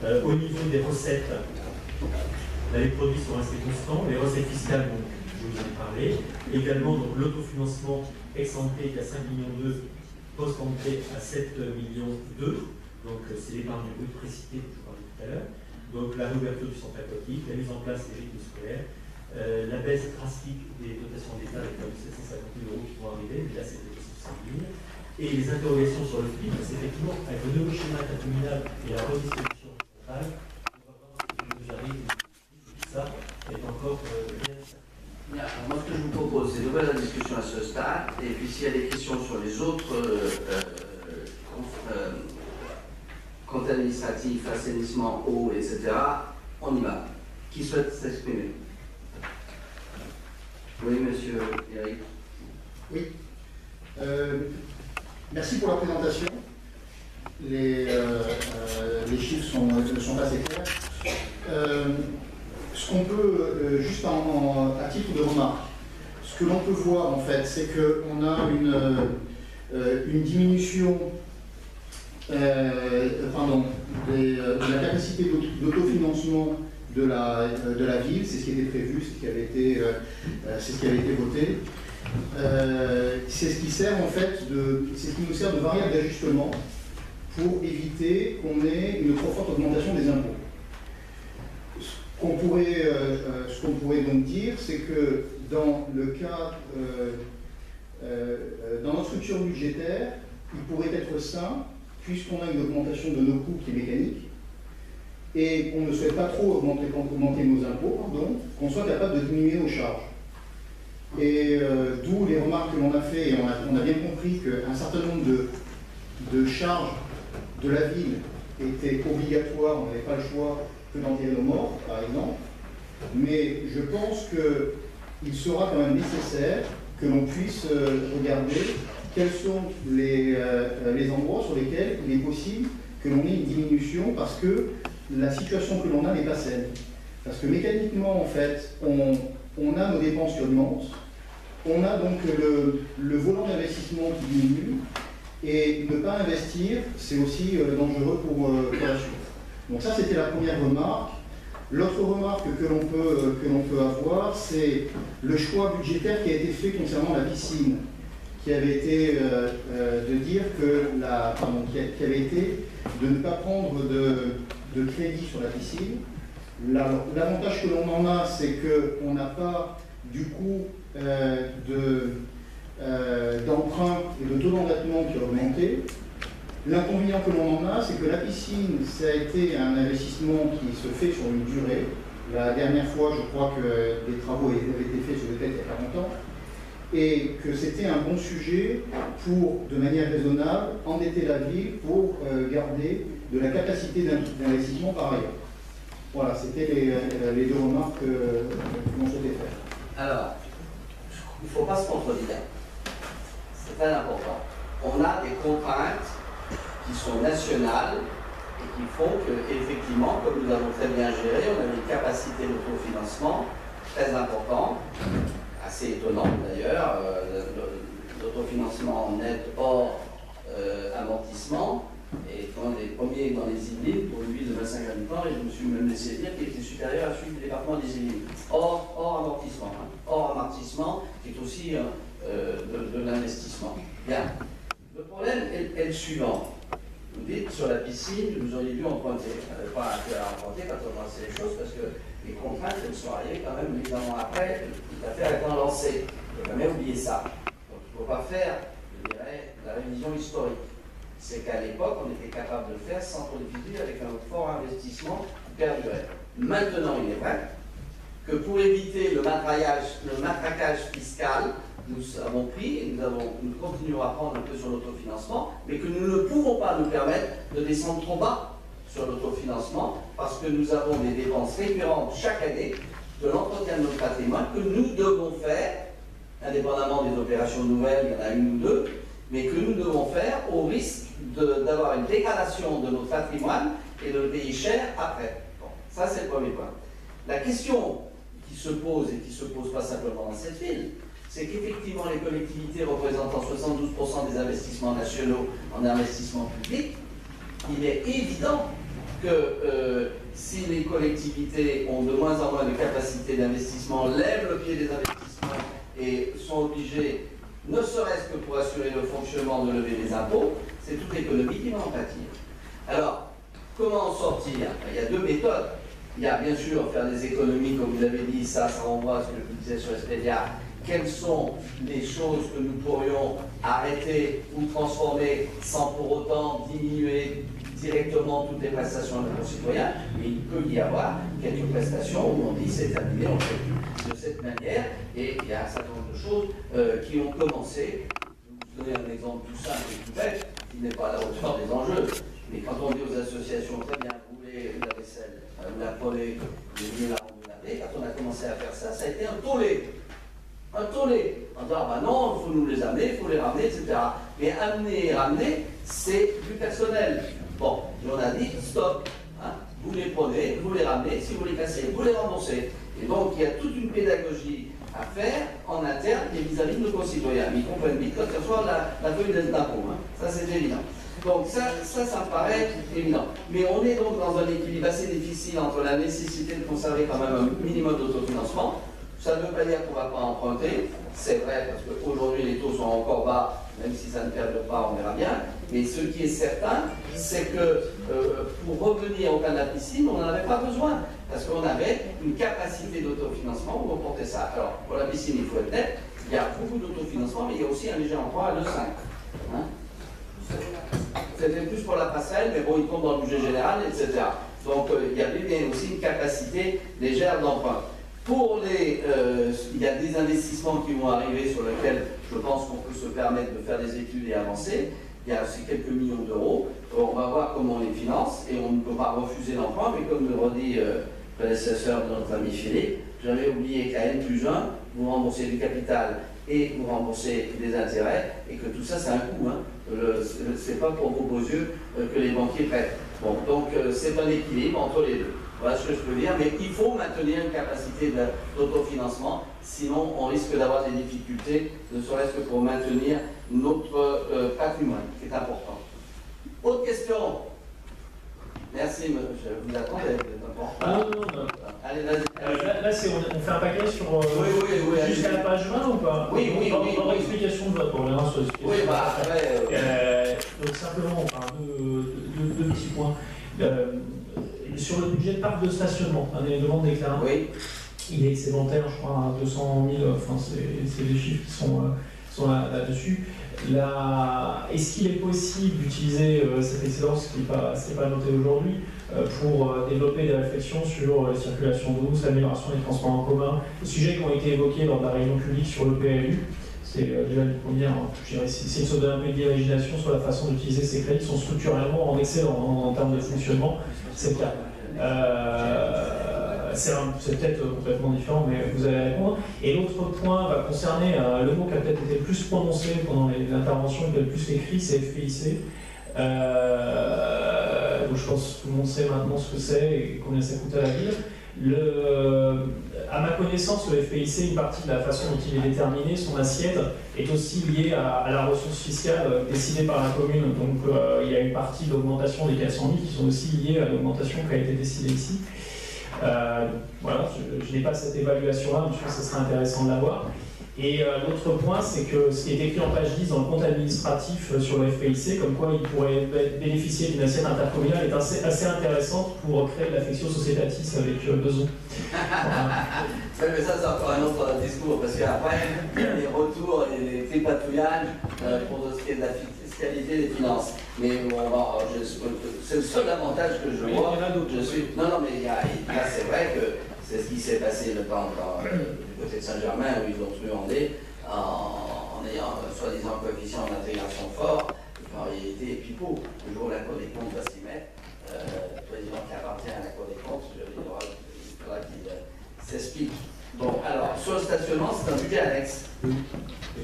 Au niveau des recettes, les produits sont restés constants. Les recettes fiscales, donc, je vous en ai parlé. Également, l'autofinancement ex-ante qui est à 5,2 millions, post-ante à 7,2 millions. Donc, c'est l'épargne brute précitée que je vous parlais tout à l'heure. Donc, la réouverture du centre aquatique, la mise en place des rythmes scolaires, la baisse drastique des dotations d'État avec 750 000 € qui vont arriver, mais là, c'est des dotations civiles. Et les interrogations sur le FPIC, c'est effectivement, avec le nouveau schéma intercommunal et la redistribution totale, on va voir ce que vous arrivez, tout ça est encore bien certain. Bien, moi, ce que je vous propose, c'est d'ouvrir la discussion à ce stade, et puis s'il y a des questions sur les autres comptes administratifs, assainissement, eau, etc., on y va. Qui souhaite s'exprimer? Oui, monsieur Eric. Oui. Merci pour la présentation. Les chiffres sont assez clairs. Ce qu'on peut, juste à titre de remarque, ce que l'on peut voir en fait, c'est qu'on a une diminution de la capacité d'autofinancement de la ville, c'est ce qui était prévu, c'est ce qui avait été voté. C'est ce qui sert en fait c'est ce qui nous sert de variable d'ajustement pour éviter qu'on ait une trop forte augmentation des impôts. Ce qu'on pourrait donc dire, c'est que dans le cas, dans notre structure budgétaire, il pourrait être sain, puisqu'on a une augmentation de nos coûts qui est mécanique, et qu'on ne souhaite pas trop augmenter nos impôts, qu'on soit capable de diminuer nos charges. Et d'où les remarques que l'on a fait, et on a bien compris qu'un certain nombre de charges de la ville étaient obligatoires, on n'avait pas le choix que d'enterrer nos morts, par exemple. Mais je pense qu'il sera quand même nécessaire que l'on puisse regarder quels sont les endroits sur lesquels il est possible que l'on ait une diminution parce que la situation que l'on a n'est pas saine. Parce que mécaniquement, en fait, on a nos dépenses qui augmentent, on a donc le volant d'investissement qui diminue, et ne pas investir, c'est aussi dangereux pour la suite. Donc ça, c'était la première remarque. L'autre remarque que l'on peut avoir, c'est le choix budgétaire qui a été fait concernant la piscine, qui avait été de dire que qui avait été de ne pas prendre de crédit sur la piscine. L'avantage que l'on en a, c'est qu'on n'a pas du coup d'emprunt et de taux d'endettement qui a augmenté. L'inconvénient que l'on en a, c'est que la piscine, ça a été un investissement qui se fait sur une durée. La dernière fois, je crois que des travaux avaient été faits sur le tête il y a 40 ans, et que c'était un bon sujet pour, de manière raisonnable, endetter la ville pour garder de la capacité d'investissement par ailleurs. Voilà, c'était les deux remarques que l'on souhaitait faire. Alors, il ne faut pas se contredire. C'est très important. On a des contraintes qui sont nationales et qui font que, effectivement, comme nous avons très bien géré, on a une capacité d'autofinancement très importante, assez étonnante d'ailleurs, l'autofinancement net hors amortissement, et quand les premiers dans les Yvelines, pour une ville de 25 habitants, et je me suis même laissé dire qu'il était supérieur à celui du département des Yvelines, hors amortissement, hors amortissement, qui est aussi de l'investissement. Bien. Le problème est le suivant. Vous dites sur la piscine, vous auriez dû emprunter. Vous n'avez pas intérêt à emprunter quand on lance les choses, parce que les contraintes, elles sont arrivées quand même évidemment après, l'affaire étant lancée. Il ne faut jamais oublier ça. Donc il ne faut pas faire, je dirais, la révision historique. C'est qu'à l'époque, on était capable de le faire sans trop difficulté, avec un fort investissement qui perdurait. Maintenant, il est vrai que pour éviter le matraquage fiscal, nous avons pris et nous continuerons à prendre un peu sur l'autofinancement, mais que nous ne pouvons pas nous permettre de descendre trop bas sur l'autofinancement parce que nous avons des dépenses récurrentes chaque année de l'entretien de notre patrimoine que nous devons faire, indépendamment des opérations nouvelles, il y en a une ou deux, mais que nous devons faire au risque d'avoir une dégradation de notre patrimoine et de le payer cher après. Bon, ça c'est le premier point. La question qui se pose, et qui ne se pose pas simplement dans cette ville, c'est qu'effectivement les collectivités représentant 72% des investissements nationaux en investissement public, il est évident que si les collectivités ont de moins en moins de capacité d'investissement, lèvent le pied des investissements et sont obligées, ne serait-ce que pour assurer le fonctionnement, de lever les impôts, c'est toute l'économie qui va en pâtir. Alors, comment en sortir? Il y a deux méthodes. Il y a bien sûr faire des économies, comme vous avez dit, ça renvoie à ce que je vous disais sur Expedia. Quelles sont les choses que nous pourrions arrêter ou transformer sans pour autant diminuer directement toutes les prestations de nos concitoyens? Mais il peut y avoir quelques prestations où on dit c'est terminé, on fait plus de cette manière, et il y a un certain nombre de choses qui ont commencé. Je vais vous donner un exemple tout simple et tout bête, qui n'est pas à la hauteur des enjeux. Mais quand on dit aux associations, très bien, vous voulez la vaisselle, vous la prenez, vous voulez la rendre lavée, quand on a commencé à faire ça, ça a été un tollé. Un tollé. En disant, bah non, il faut nous les amener, il faut les ramener, etc. Mais amener et ramener, c'est du personnel. Bon, et on a dit, stop. Hein, vous les prenez, vous les ramenez, si vous les cassez, vous les remboursez. Et donc, il y a toute une pédagogie à faire en interne et vis-à-vis de nos concitoyens. Ils comprennent vite quand ils reçoivent la feuille d'impôt. Hein. Ça, c'est évident. Donc ça me paraît évident. Mais on est donc dans un équilibre assez difficile entre la nécessité de conserver quand même un minimum d'autofinancement. Ça ne veut pas dire qu'on ne va pas emprunter. C'est vrai, parce qu'aujourd'hui les taux sont encore bas, même si ça ne perdure pas, on verra bien. Mais ce qui est certain, c'est que pour revenir au cas de la piscine, on n'en avait pas besoin. Parce qu'on avait une capacité d'autofinancement où on portait ça. Alors, pour la piscine, il faut être net, il y a beaucoup d'autofinancement, mais il y a aussi un léger emprunt à 2,5. Hein? C'était plus pour la passerelle, mais bon, il tombe dans le budget général, etc. Donc, il y avait bien aussi une capacité légère d'emprunt. Pour les, il y a des investissements qui vont arriver sur lesquels je pense qu'on peut se permettre de faire des études et avancer. Il y a aussi quelques millions d'euros. On va voir comment on les finance et on ne peut pas refuser l'emprunt, mais comme le redit le prédécesseur de notre ami Philippe, j'avais oublié qu'à N+1, vous remboursez du capital et vous remboursez des intérêts, et que tout ça, c'est un coût. Hein. C'est pas pour vos beaux yeux que les banquiers prêtent. Bon, donc c'est un équilibre entre les deux. Voilà ce que je peux dire, mais il faut maintenir une capacité d'autofinancement, sinon on risque d'avoir des difficultés, ne serait-ce que pour maintenir notre patrimoine, qui est important. Autre question? Merci, je vous attendais, c'est important. Ah non. Allez, vas-y. Là on fait un paquet sur oui, jusqu'à la page 20 ou pas? Oui. Dans l'explication de vote, on reviendra sur l'explication. Oui, bah après. Donc simplement, enfin, deux petits points. Sur le budget de parc de stationnement, un élément déclaré. Oui. Il est excédentaire, je crois, à 200 000, enfin, c'est des chiffres qui sont là-dessus. Est-ce qu'il est possible d'utiliser cette excédence, qui n'est pas noté aujourd'hui, pour développer des réflexions sur les circulations douces, l'amélioration des transports en commun, les sujets qui ont été évoqués lors de la réunion publique sur le PLU? C'est déjà une première, je dirais, c'est de se donner un peu d'imagination sur la façon d'utiliser ces crédits, qui sont structurellement en excellent en termes de fonctionnement. C'est le cas. C'est peut-être complètement différent, mais vous allez répondre. Et l'autre point va concerner le mot qui a peut-être été le plus prononcé pendant l'intervention, qui a le plus écrit, c'est FPIC. Donc je pense que tout le monde sait maintenant ce que c'est et combien ça coûte à la ville. À ma connaissance, le FPIC, une partie de la façon dont il est déterminé, son assiette, est aussi liée à la ressource fiscale décidée par la commune. Donc il y a une partie d'augmentation des 400 000 qui sont aussi liées à l'augmentation qui a été décidée ici. Voilà, je n'ai pas cette évaluation-là, mais je pense que ce serait intéressant de l'avoir. Et l'autre point, c'est que ce qui est écrit en page 10 dans le compte administratif sur le FPIC, comme quoi il pourrait bénéficier d'une assiette intercommunale, est assez intéressante pour créer de l'affection sociétatis avec Beson. Oui, mais ça, c'est encore un autre discours, parce qu'après, il y a les retours et les tripatouillages pour ce qui est de la fiscalité des finances. Mais bon, c'est le seul avantage que je vois. Non, mais là, c'est vrai que c'est ce qui s'est passé le temps du côté de Saint-Germain, où ils ont truandé en ayant soi-disant coefficient d'intégration fort, et qu'en réalité, et puis pour le jour où la Cour des comptes va s'y mettre, le président qui appartient à la Cour des comptes, il faudra qu'il s'explique. Bon, alors, sur le stationnement, c'est un budget annexe.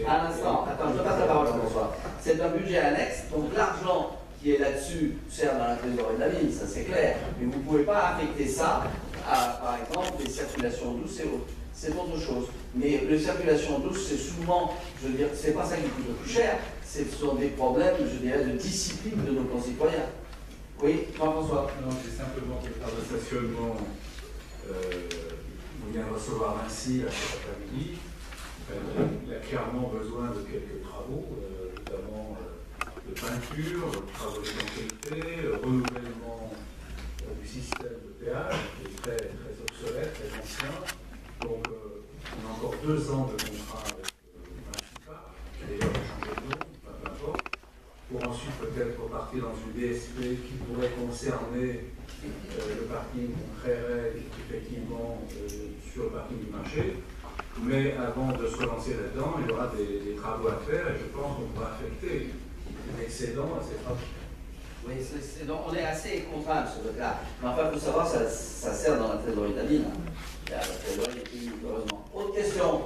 À l'instant, attends, je te passe la parole, François. C'est un budget annexe, donc l'argent qui est là-dessus sert dans la trésorerie de la ville, ça c'est clair, mais vous ne pouvez pas affecter ça à, par exemple, les circulations douces et autres. C'est autre chose. Mais les circulations douces, c'est souvent, je veux dire, c'est pas ça qui coûte le plus cher, ce sont des problèmes, je dirais, de discipline de nos concitoyens. Oui, Jean-François. Non, c'est simplement que par le stationnement, on vient de recevoir Vinci à cet après-midi. Il a clairement besoin de quelques travaux, notamment de peinture, de travaux d'étanchéité, renouvellement du système de péage, qui est très, très obsolète, très ancien. Donc, on a encore 2 ans de contrat avec Vinci, qui d'ailleurs a changé de nom, enfin, peu importe, pour ensuite peut-être repartir dans une DSP qui pourrait concerner le parking qu'on créerait effectivement sur le parking du marché. Mais avant de se relancer là-dedans, il y aura des travaux à faire et je pense qu'on pourra affecter l'excédent à ces travaux. Oui, donc on est assez contraint sur le cas. Mais enfin, il faut savoir, ça sert dans la trésorerie d'Aline. La trésorerie est plus, heureusement. Autre question.